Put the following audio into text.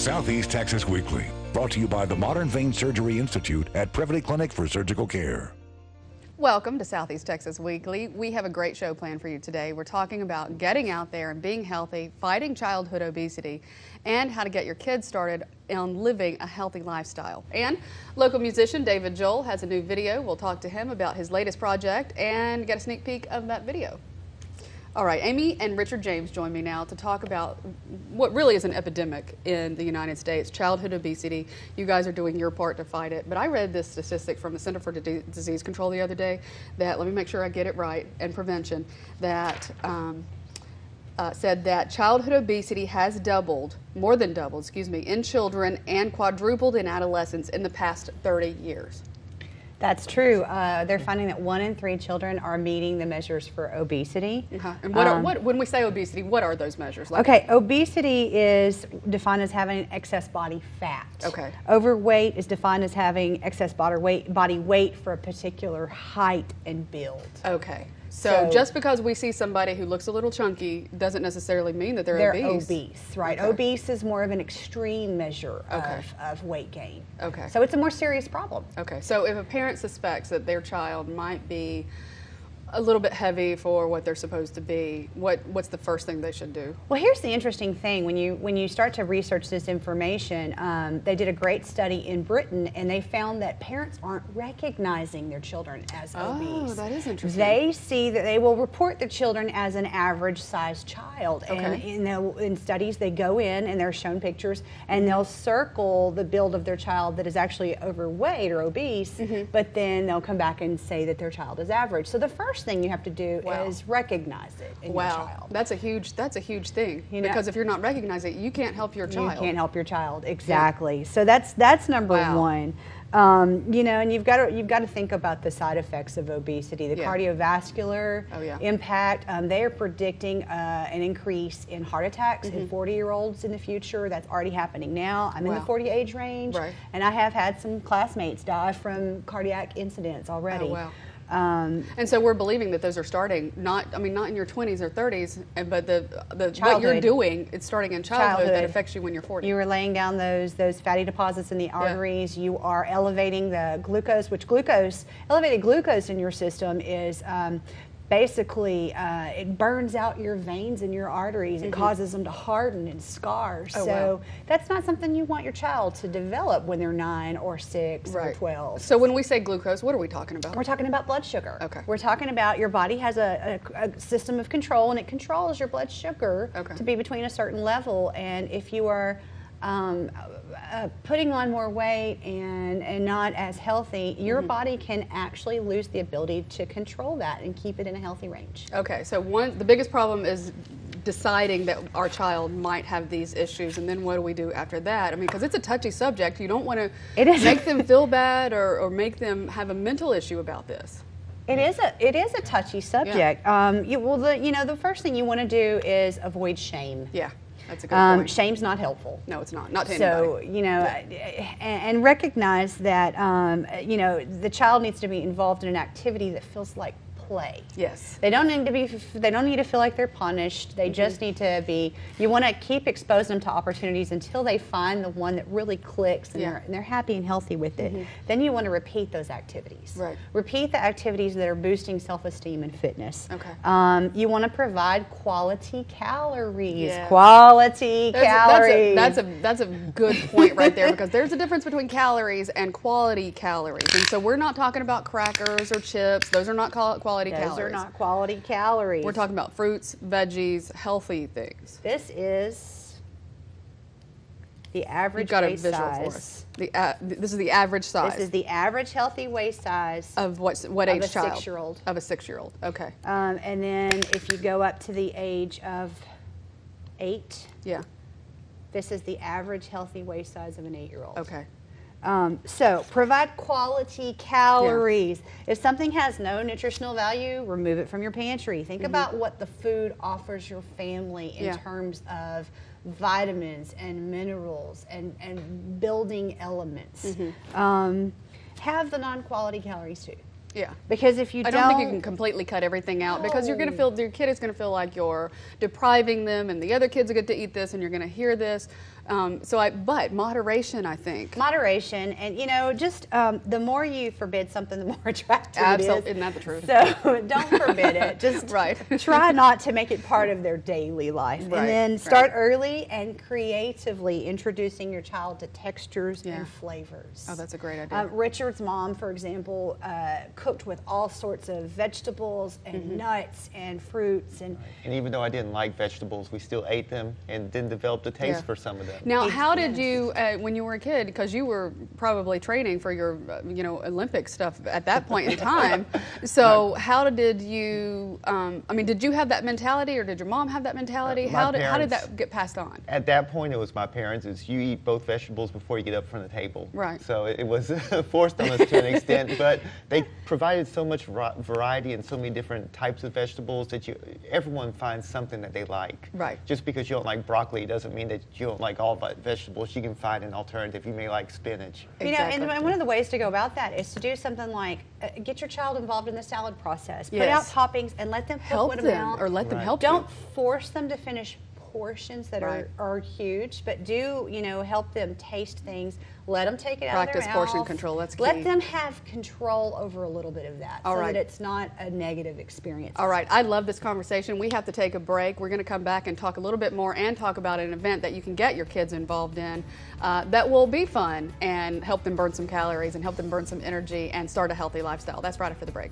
Southeast Texas Weekly, brought to you by the Modern Vein Surgery Institute at Privity Clinic for Surgical Care. Welcome to Southeast Texas Weekly. We have a great show planned for you today. We're talking about getting out there and being healthy, fighting childhood obesity, and how to get your kids started on living a healthy lifestyle. And local musician David Joel has a new video. We'll talk to him about his latest project and get a sneak peek of that video. All right, Amy and Richard James join me now to talk about what really is an epidemic in the United States, childhood obesity. You guys are doing your part to fight it, but I read this statistic from the Center for Disease Control the other day that, let me make sure I get it right, and prevention, that said that childhood obesity has more than doubled, in children and quadrupled in adolescents in the past 30 years. That's true. They're finding that 1 in 3 children are meeting the measures for obesity. And when we say obesity, what are those measures? Okay, obesity is defined as having excess body fat. Okay. Overweight is defined as having excess body weight for a particular height and build. Okay. So just because we see somebody who looks a little chunky doesn't necessarily mean that they're obese. They're obese, right. Okay. Obese is more of an extreme measure of weight gain. Okay. So it's a more serious problem. Okay. So if a parent suspects that their child might be a little bit heavy for what they're supposed to be, what's the first thing they should do? Well, here's the interesting thing. When you start to research this information, they did a great study in Britain, and they found that parents aren't recognizing their children as obese. Oh, that is interesting. They see that they will report their children as an average-sized child. Okay. And in studies, they go in and they're shown pictures, and they'll circle the build of their child that is actually overweight or obese, but then they'll come back and say that their child is average. So the first thing you have to do is recognize it in your child. That's a huge thing, because if you're not recognizing it, you can't help your child. You can't help your child, exactly. So that's number one. And you've got to think about the side effects of obesity, the cardiovascular impact. They are predicting an increase in heart attacks in 40-year-olds in the future. That's already happening now. I'm in the 40 age range, and I have had some classmates die from cardiac incidents already. Oh, wow. And so we're believing that those are starting not in your 20s or 30s, but the what you're doing, it's starting in childhood that affects you when you're 40. You are laying down those fatty deposits in the arteries. You are elevating the glucose, elevated glucose in your system is basically it burns out your veins and your arteries. It causes them to harden and scar. So that's not something you want your child to develop when they're 9 or 6 or 12. So when we say glucose, what are we talking about? We're talking about blood sugar. Okay. We're talking about your body has a system of control, and it controls your blood sugar to be between a certain level. And if you are putting on more weight and not as healthy, your body can actually lose the ability to control that and keep it in a healthy range. Okay, so the biggest problem is deciding that our child might have these issues, and then what do we do after that? I mean, because it's a touchy subject. You don't want to make them feel bad or make them have a mental issue about this. It is a touchy subject. The first thing you want to do is avoid shame. Yeah. That's a good point. Shame's not helpful. No, it's not. Not to anybody. So, and recognize that, the child needs to be involved in an activity that feels like play. Yes. They don't need to feel like they're punished. They just need to be, you want to keep exposing them to opportunities until they find the one that really clicks and they're happy and healthy with it. Then you want to repeat those activities. Right. Repeat the activities that are boosting self-esteem and fitness. Okay. You want to provide quality calories. Yeah. Calories. That's a good point right there, because there's a difference between calories and quality calories. And so we're not talking about crackers or chips. Those are not quality calories. Those are not quality calories. We're talking about fruits, veggies, healthy things. This is the average You've got waist a visual size. for us. This is the average size. This is the average healthy waist size of what age of a child? 6-year-old. Of a 6-year-old. Okay. And then if you go up to the age of 8, this is the average healthy waist size of an 8-year-old. Okay. So provide quality calories. If something has no nutritional value, remove it from your pantry. Think about what the food offers your family in terms of vitamins and minerals and building elements. Have the non-quality calories too. Yeah. Because if you I don't think you can completely cut everything out, because you're going to feel, your kid is going to feel like you're depriving them, and the other kids are going to eat this, and you're going to hear this But moderation, I think. Moderation, and just the more you forbid something, the more attractive Absolutely. it is. Isn't that the truth? So don't forbid it. Just try not to make it part of their daily life. And then start early and creatively introducing your child to textures and flavors. Oh, that's a great idea. Richard's mom, for example, cooked with all sorts of vegetables and nuts and fruits. And even though I didn't like vegetables, we still ate them and then developed a taste for some of them. Now, how did you, when you were a kid, because you were probably training for your, Olympic stuff at that point in time, so how did you, did you have that mentality or did your mom have that mentality? How did that get passed on? At that point, it was my parents. Is you eat both vegetables before you get up from the table. Right. So it was forced on us to an extent, but they provided so much variety and so many different types of vegetables that everyone finds something that they like. Right. Just because you don't like broccoli doesn't mean that you don't like all vegetables. You can find an alternative. You may like spinach. And one of the ways to go about that is to do something like get your child involved in the salad process. Put out toppings and let them help them, or let them help you. Don't force them to finish portions that are huge, but do help them taste things. Let them take it out of their mouth. Practice portion control. That's key. Let them have control over a little bit of that, so that it's not a negative experience. All right. I love this conversation. We have to take a break. We're going to come back and talk a little bit more and talk about an event that you can get your kids involved in that will be fun and help them burn some calories and help them burn some energy and start a healthy lifestyle. That's right after the break.